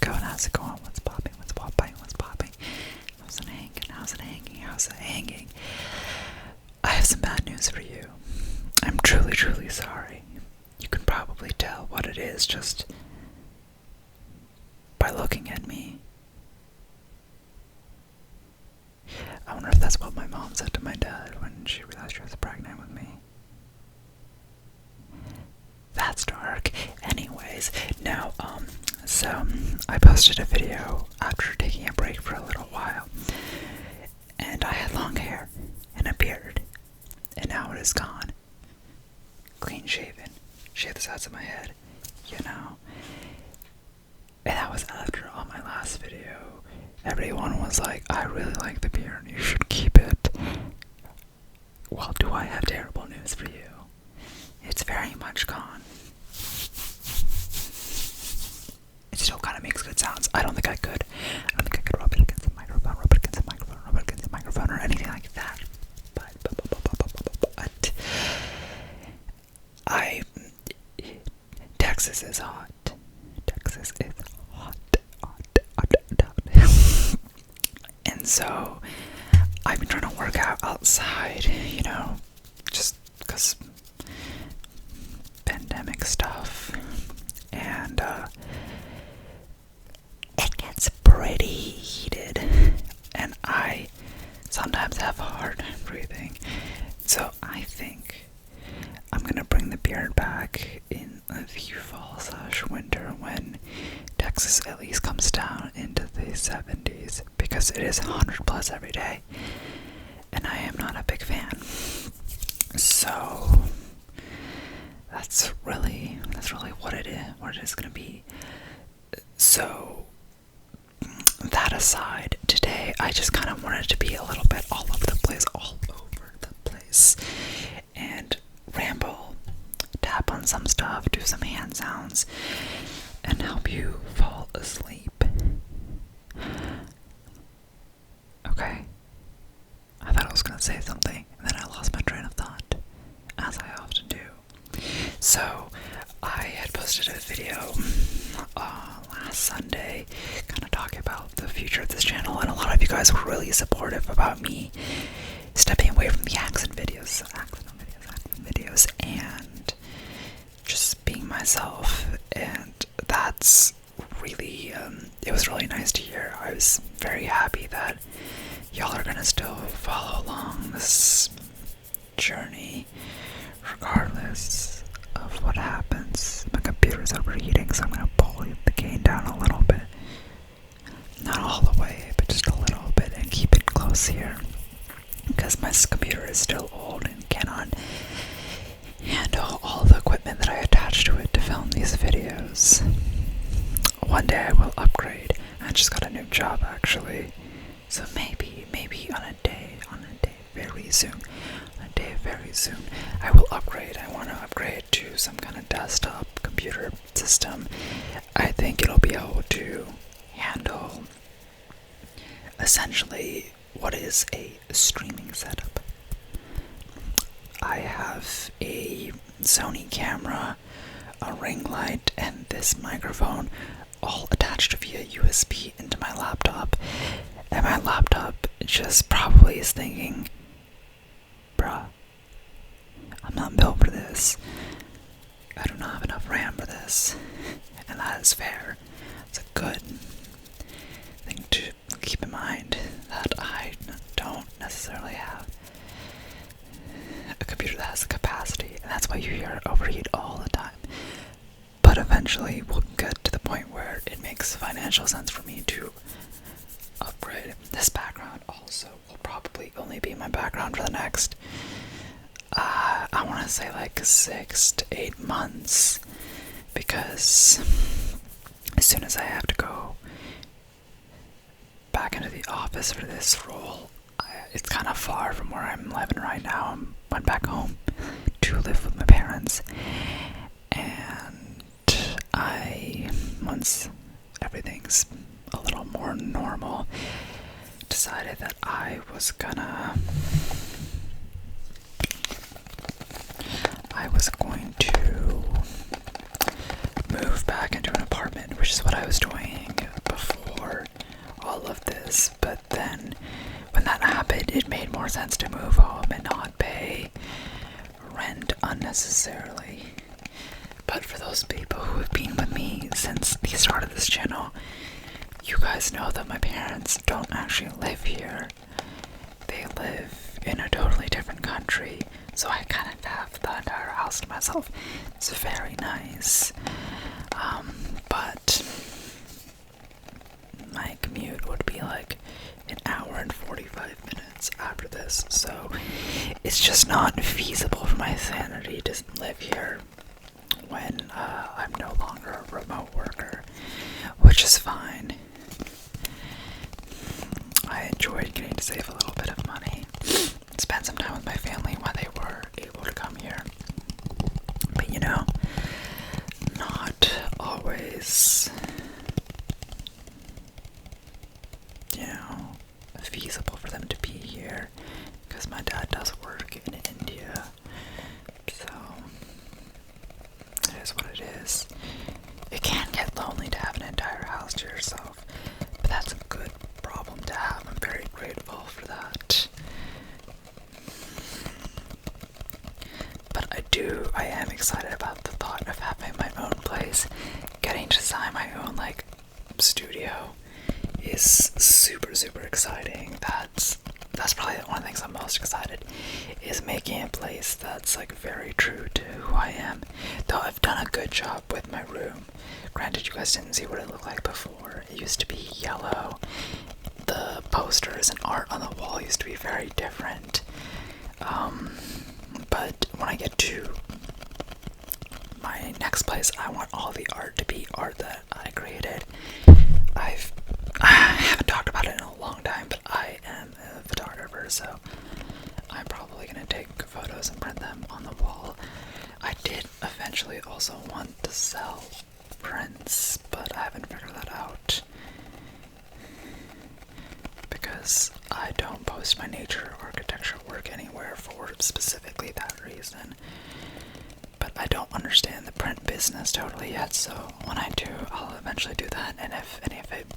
going? How's it going? What's popping? What's popping? What's popping? How's it hanging? How's it hanging? How's it hanging? I have some bad news for you. I'm truly, truly sorry. You can probably tell what it is just by looking at me. I wonder if that's what my mom said to my dad when she realized she was pregnant with me. That's dark. Anyways, no, so I posted a video after taking a break for a little while, and I had long hair and a beard, and now it is gone. Clean shaven, shaved the sides of my head, you know. And that was after on my last video, everyone was like, I really like the beard, you should keep it. Well, do I have terrible news for you? It's very much gone. It still kind of makes good sounds. I don't think I could rub it against the microphone, rub it against the microphone, or anything like that. But Texas is hot. Texas is hot. And so I've been trying to work out outside, you know, just because pandemic stuff, and it gets pretty heated, and I sometimes have hard breathing, so I think I'm gonna bring the beard back in the fall/winter when Texas at least comes down into the 70s, because it is 100 plus every day, and I am not a big fan. So that's really what it is gonna be. So that aside, today I just kind of wanted to be a little bit all over the place, and ramble, tap on some stuff, do some hand sounds, and help you fall asleep. Okay? I thought I was gonna say something, and then I lost my train of thought, as I often do. So, I had posted a video last Sunday, kind of talking about the future of this channel, and a lot of you guys were really supportive about me stepping away from the accent videos, and just being myself, and that's really, it was really nice to hear. I was very happy that y'all are gonna still follow along this journey, regardless of what happens. My computer's overheating, so I'm gonna pull the gain down a little bit. Not all the way, but just a little bit, and keep it close here, because my computer is still old and cannot handle all the equipment that I attach to it to film these videos. One day I will upgrade. I just got a new job, actually, so maybe on a day very soon, I will upgrade. I want to upgrade to some kind of desktop computer system. I think it'll be able to handle essentially what is a streaming setup. I have a Sony camera, a ring light, and this microphone all attached via USB into my laptop, and my laptop just probably is thinking, bruh, I'm not built for this. I do not have enough RAM for this, and that is fair. It's a good thing to keep in mind, that I don't necessarily have a computer that has the capacity, and that's why you hear it overheat all the time. But eventually we'll get to the point where it makes financial sense for me to upgrade. This background also will probably only be my background for the next I want to say like 6 to 8 months, because as soon as I have to go back into the office for this role, it's kind of far from where I'm living right now. I went back home to live with my parents, and once everything's a little more normal, decided that I was going to move back into an apartment, which is what I was doing more sense to move home and not pay rent unnecessarily. But for those people who have been with me since the start of this channel, you guys know that my parents don't actually live here. They live in a totally different country, so I kind of have the entire house to myself. It's very nice. But my commute would be like an hour and 45 minutes after this, so it's just not feasible for my sanity to live here when I'm no longer a remote worker, which is fine. I enjoyed getting to save a little bit of money, spend some time with my family when they were able to come here. But you know, not always, you know, feasible for them to be here, because my dad does work in India, so it is what it is. It can get lonely to have an entire house to yourself, but that's a good problem to have. I'm very grateful for that. But I am excited about the thought of having my own place. Getting to design my own, like, studio is super, super exciting. That's probably one of the things I'm most excited, is making a place that's, like, very true to who I am. Though I've done a good job with my room. Granted, you guys didn't see what it looked like before. It used to be yellow. The posters and art on the wall used to be very different. But when I get to my next place, I want all the art to be art that I created. I haven't talked about it in a long time, but I am a photographer, so I'm probably going to take photos and print them on the wall. I did eventually also want to sell prints, but I haven't figured that out, because I don't post my nature or architecture work anywhere for specifically that reason. But I don't understand the print business totally yet, so when I do, I'll eventually do that. And if any of it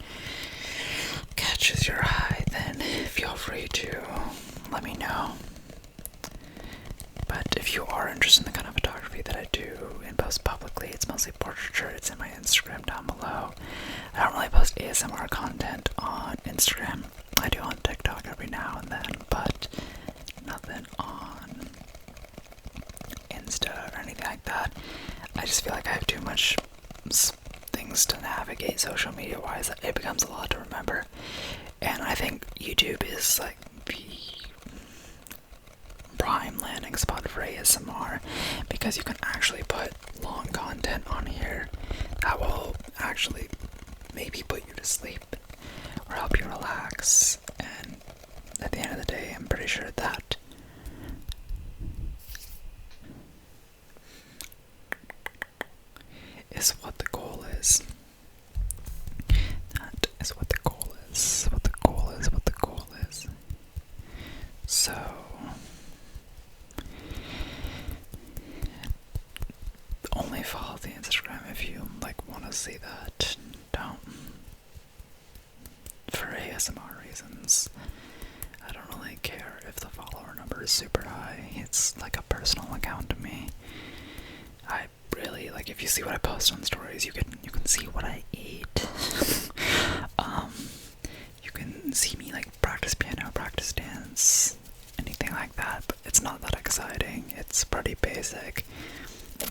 catches your eye, then feel free to let me know. But if you are interested in the kind of photography that I do and post publicly, it's mostly portraiture. It's in my Instagram down below. I don't really post ASMR content on Instagram. I do on TikTok every now and then, but nothing on Insta or anything like that. I just feel like I have too much things to navigate social media wise that it becomes a lot to remember. And I think YouTube is like the prime landing spot for ASMR, because you can actually put long content on here that will actually maybe put you to sleep or help you relax. And at the end of the day, I'm pretty sure that is what the goal is. That is what the goal is. What the goal is. What the goal is. So only follow the Instagram if you want to see that. Don't. For ASMR reasons, I don't really care if the follower number is super high. It's like a personal account to me. I really, if you see what I post on stories, you can see what I eat. You can see me practice piano, practice dance, anything like that, but it's not that exciting. It's pretty basic.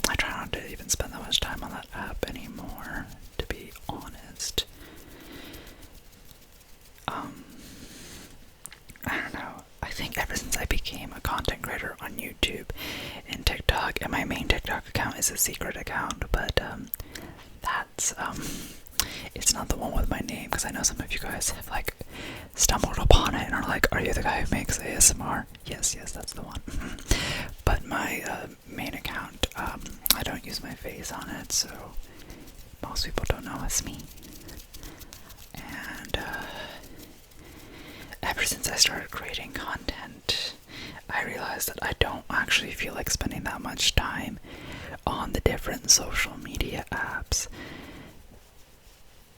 I try not to even spend that much time on that app anymore, to be honest. I don't know. I think ever since I became a content creator on YouTube and TikTok, and my main TikTok account is a secret account, but that's it's not the one with my name, because I know some of you guys have stumbled upon it and are like, are you the guy who makes ASMR? Yes, that's the one. But my main account, I don't use my face on it, so most people don't know it's me. And ever since I started creating content, I realized that I don't actually feel like spending that much time on the different social media apps,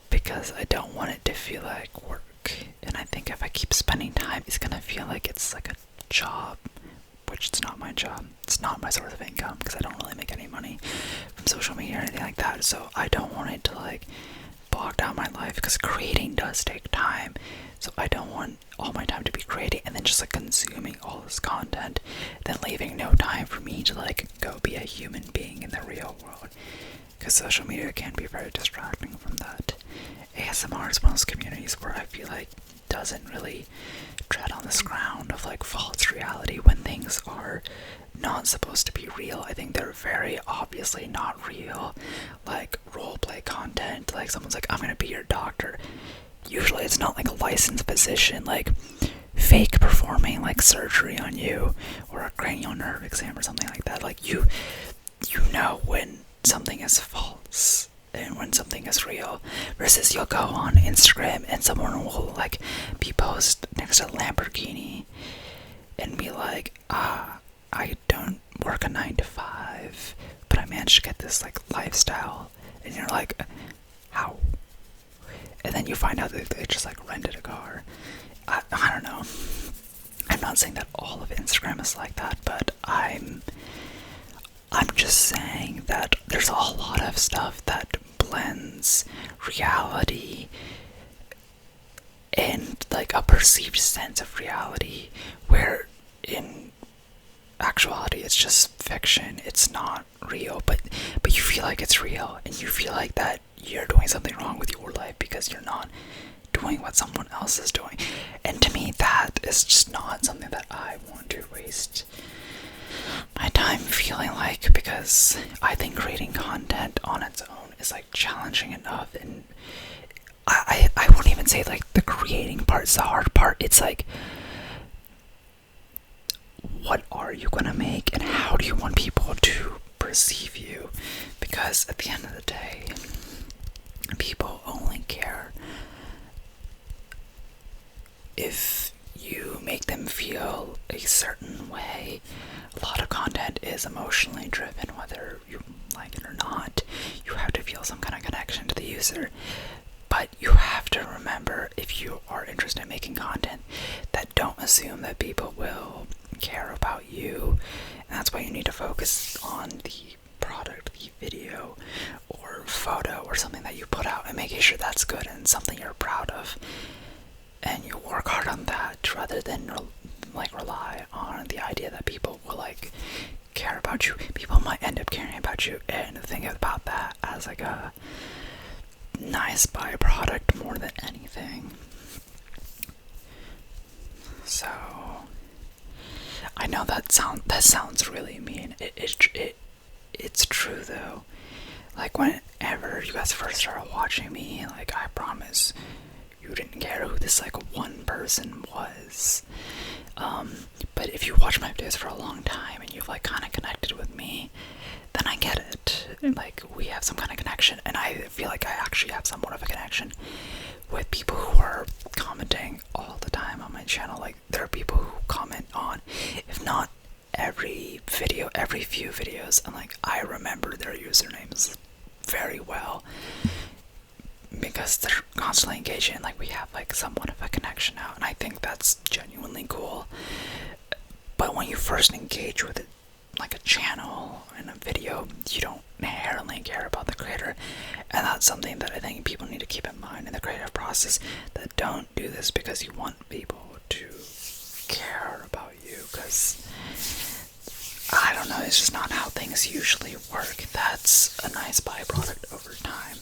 because I don't want it to feel like work. And I think if I keep spending time, it's gonna feel like it's like a job, which it's not my job. It's not my source of income because I don't really make any money from social media or anything like that. So I don't want it to like bog down my life because creating does take time. So I don't want all my time to be creating and then just like consuming all this content, then leaving no time for me to like go be a human being in the real world. Because social media can be very distracting from that. ASMR is one of those communities where I feel like doesn't really tread on this ground of like false reality when things are not supposed to be real. I think they're very obviously not real. Like roleplay content, like someone's like, I'm gonna be your doctor. Usually it's not like a licensed physician, like fake performing like surgery on you or a cranial nerve exam or something like that. Like you know when something is false and when something is real, versus you'll go on Instagram and someone will like be posed next to a Lamborghini and be like, I don't work a 9 to 5, but I managed to get this like lifestyle, and you're like, how? And then you find out that they just like rented a car. I don't know. I'm not saying that all of Instagram is like that, but I'm just saying that there's a lot of stuff that blends reality and like a perceived sense of reality, where in actuality it's just fiction, it's not real, but you feel like it's real, and you feel like that you're doing something wrong with your life because you're not doing what someone else is doing. And to me, that is just not something that I want to waste my time feeling like, because I think creating content on its own is like challenging enough, and I wouldn't even say like the creating part's the hard part. It's like, what are you gonna make and how do you want people to perceive you? Because at the end of the day, people only care if you make them feel a certain way. A lot of content is emotionally driven, whether you like it or not. You have to feel some kind of connection to the user. But you have to remember, if you are interested in making content, that don't assume that people will care about you. And that's why you need to focus on the product, the video or photo or something that you put out, and making sure that's good and something you're proud of. And you work hard on that rather than like rely on the idea that people will like care about you. People might end up caring about you, and think about that as like a nice byproduct more than anything. So I know that sounds really mean. It's true though. Like whenever you guys first started watching me, like I promise you didn't care who this like one person was. But if you watch my videos for a long time and you've like kind of connected with me, then I get it. Like we have some kind of connection, and I feel like I actually have somewhat of a connection with people who are commenting all the time on my channel. Like there are people who comment on, if not every video, every few videos, and like I remember their usernames very well because they're constantly engaging, and like we have like somewhat of a connection now, and I think that's genuinely cool. But when you first engage with it, like a channel and a video, you don't inherently care about the creator, and that's something that I think people need to keep in mind in the creative process. That don't do this because you want people to care about you, because I don't know, it's just not how things usually work. That's a nice byproduct over time,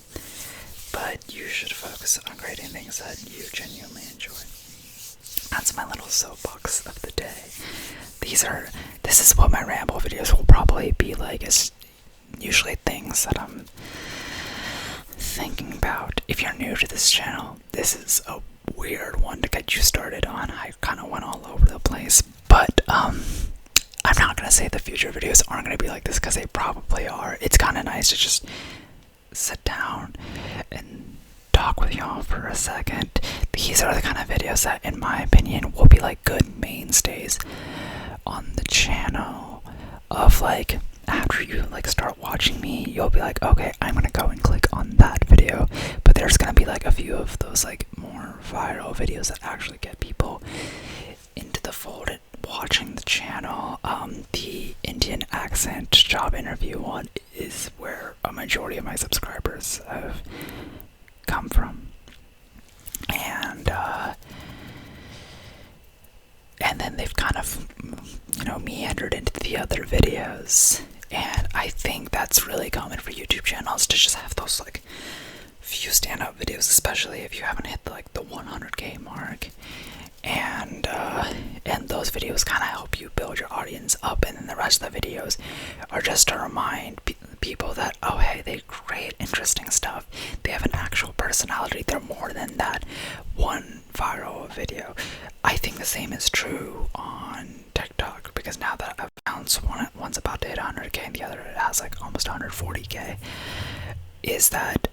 but you should focus on creating things that you genuinely enjoy. That's my little soapbox of the day. This is what my ramble videos will probably be like. It's usually things that I'm thinking about. If you're new to this channel, this is a weird one to get you started on. I kind of went all over the place, but I'm not gonna say the future videos aren't gonna be like this, because they probably are. It's kind of nice to just sit down and talk with y'all for a second. These are the kind of videos that, in my opinion, will be like good mainstays on the channel. Of like, after you like start watching me, you'll be like, okay, I'm gonna go and click on that video. But there's gonna be like a few of those like more viral videos that actually get people into the fold. watching the channel, the Indian accent job interview one is where a majority of my subscribers have come from. And then they've kind of, meandered into the other videos. And I think that's really common for YouTube channels, to just have those, like, few standout videos, especially if you haven't hit, like, the 100K mark. And those videos kind of help you build your audience up, and then the rest of the videos are just to remind people that, oh hey, they create interesting stuff, they have an actual personality, they're more than that one viral video. I think the same is true on TikTok, because now that I've found one's about to hit 100K and the other has like almost 140K, is that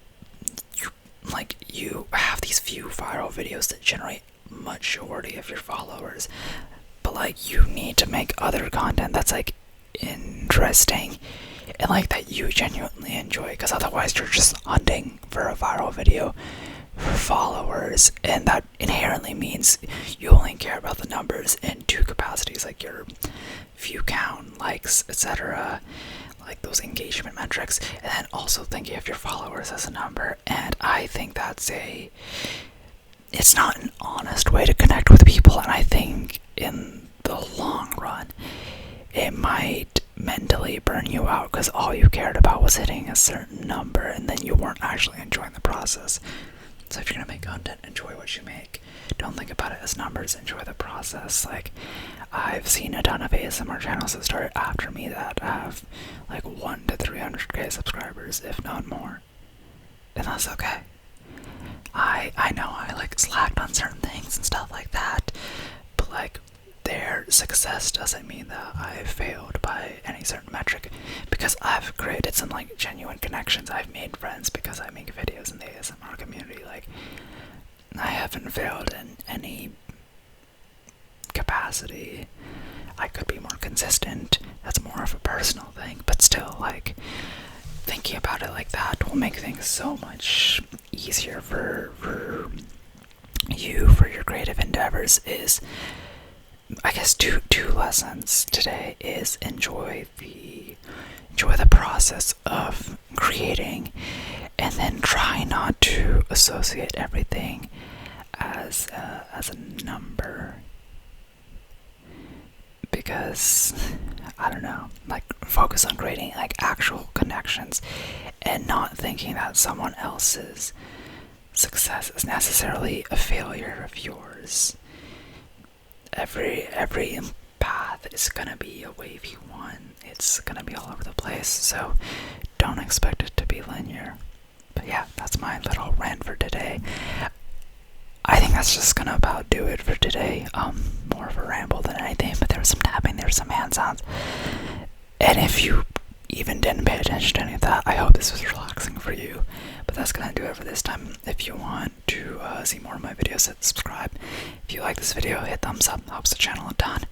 you have these few viral videos that generate majority of your followers, but like you need to make other content that's like interesting and like that you genuinely enjoy, because otherwise you're just hunting for a viral video for followers, and that inherently means you only care about the numbers in two capacities, like your view count, likes, etc., like those engagement metrics, and then also thinking of your followers as a number. And I think it's not an honest way to connect with people, and I think in the long run it might mentally burn you out, because all you cared about was hitting a certain number, and then you weren't actually enjoying the process. So if you're gonna make content, enjoy what you make. Don't think about it as numbers, enjoy the process. Like, I've seen a ton of ASMR channels that started after me that have like 1 to 300K subscribers, if not more. And that's okay. I know I like slacked on certain things and stuff like that, but like their success doesn't mean that I've failed by any certain metric, because I've created some like genuine connections. I've made friends because I make videos in the ASMR community. Like, I haven't failed in any capacity. I could be more consistent. That's more of a personal thing, but still, like, thinking about it like that will make things so much easier for you, for your creative endeavors. Is, I guess, two lessons today is enjoy the process of creating, and then try not to associate everything as a number, because I don't know, like, focus on creating like actual connections and not thinking that someone else's success is necessarily a failure of yours. Every path is gonna be a wavy one. It's gonna be all over the place, so don't expect it to be linear. But yeah, that's my little rant for today. I think that's just gonna about do it for today. More of a ramble than anything, but there was some tapping, there was some hand sounds. And if you even didn't pay attention to any of that, I hope this was relaxing for you. But that's gonna do it for this time. If you want to see more of my videos, hit subscribe. If you like this video, hit thumbs up, helps the channel a ton.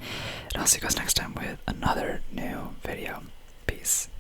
And I'll see you guys next time with another new video. Peace.